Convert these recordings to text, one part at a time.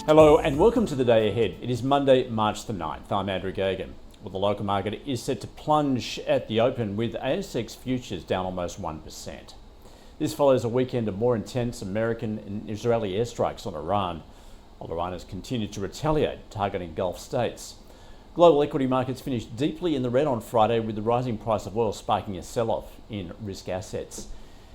Hello and welcome to the day ahead. It is Monday, March the 9th. I'm Andrew Gagan. Well, the local market is set to plunge at the open with airstrikes futures down almost 1%. This follows a weekend of more intense American and Israeli airstrikes on Iran, while Iran has continued to retaliate, targeting Gulf states. Global equity markets finished deeply in the red on Friday, with the rising price of oil sparking a sell-off in risk assets.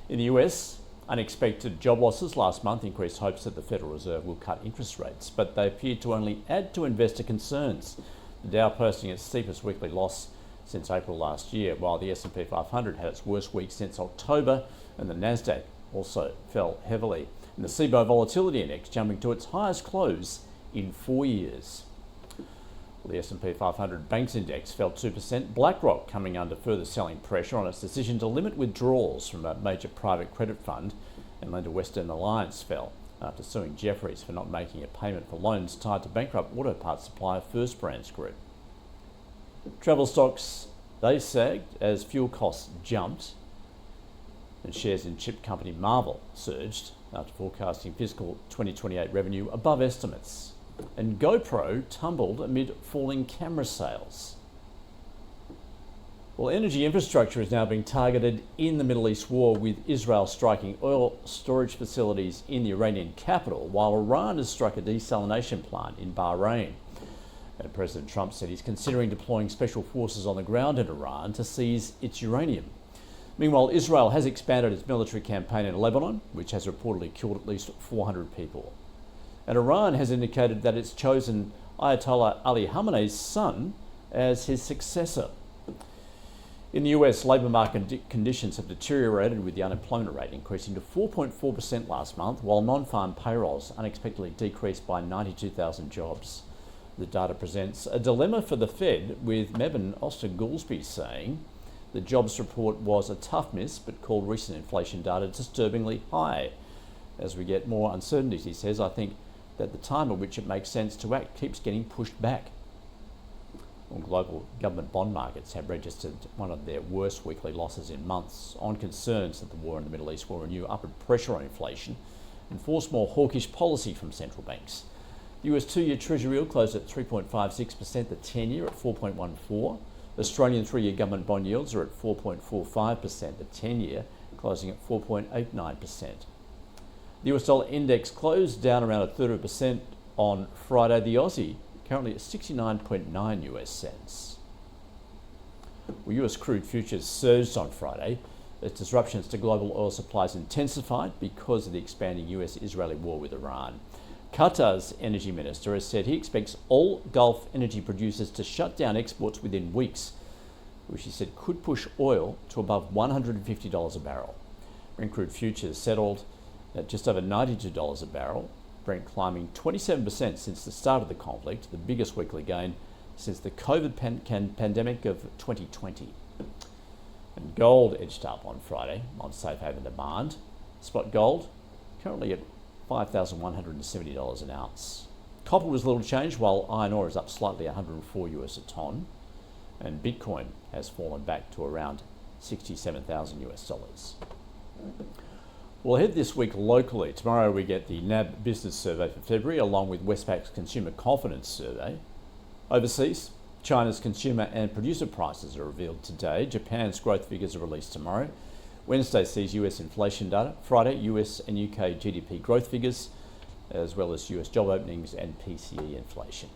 In the US, unexpected job losses last month increased hopes that the Federal Reserve will cut interest rates, but they appear to only add to investor concerns. The Dow posting its steepest weekly loss since April last year, while the S&P 500 had its worst week since October, and the Nasdaq also fell heavily. And the SIBO Volatility Index jumping to its highest close in 4 years. Well, the S&P 500 Banks Index fell 2%. BlackRock coming under further selling pressure on its decision to limit withdrawals from a major private credit fund, and lender Western Alliance fell after suing Jefferies for not making a payment for loans tied to bankrupt auto parts supplier First Brands Group. Travel stocks, they sagged as fuel costs jumped, and shares in chip company Marvel surged after forecasting fiscal 2028 revenue above estimates. And GoPro tumbled amid falling camera sales. Well, energy infrastructure is now being targeted in the Middle East war, with Israel striking oil storage facilities in the Iranian capital, while Iran has struck a desalination plant in Bahrain. And President Trump said he's considering deploying special forces on the ground in Iran to seize its uranium. Meanwhile, Israel has expanded its military campaign in Lebanon, which has reportedly killed at least 400 people. And Iran has indicated that it's chosen Ayatollah Ali Khamenei's son as his successor. In the US, labour market conditions have deteriorated, with the unemployment rate increasing to 4.4% last month, while non-farm payrolls unexpectedly decreased by 92,000 jobs. The data presents a dilemma for the Fed, with Mebane Oster-Goolsbee saying the jobs report was a tough miss, but called recent inflation data disturbingly high. As we get more uncertainties, he says, I think that the time at which it makes sense to act keeps getting pushed back. Well, global government bond markets have registered one of their worst weekly losses in months, on concerns that the war in the Middle East will renew upward pressure on inflation and force more hawkish policy from central banks. The US 2-year Treasury yield closed at 3.56%, the 10-year at 4.14%. Australian 3-year government bond yields are at 4.45%, the 10-year closing at 4.89%. The US dollar index closed down around 1/3% on Friday. The Aussie currently at 69.9 US cents. Well, US crude futures surged on Friday as disruptions to global oil supplies intensified because of the expanding US-Israeli war with Iran. Qatar's energy minister has said he expects all Gulf energy producers to shut down exports within weeks, which he said could push oil to above $150 a barrel. Brent crude futures settled at just over $92 a barrel, Brent climbing 27% since the start of the conflict, the biggest weekly gain since the COVID pandemic of 2020. And gold edged up on Friday on safe haven demand. Spot gold currently at $5,170 an ounce. Copper was little changed, while iron ore is up slightly, 104 US a tonne, and Bitcoin has fallen back to around 67,000 US dollars. Well, ahead this week locally, tomorrow we get the NAB Business Survey for February, along with Westpac's Consumer Confidence Survey. Overseas, China's consumer and producer prices are revealed today. Japan's growth figures are released tomorrow. Wednesday sees US inflation data. Friday, US and UK GDP growth figures, as well as US job openings and PCE inflation.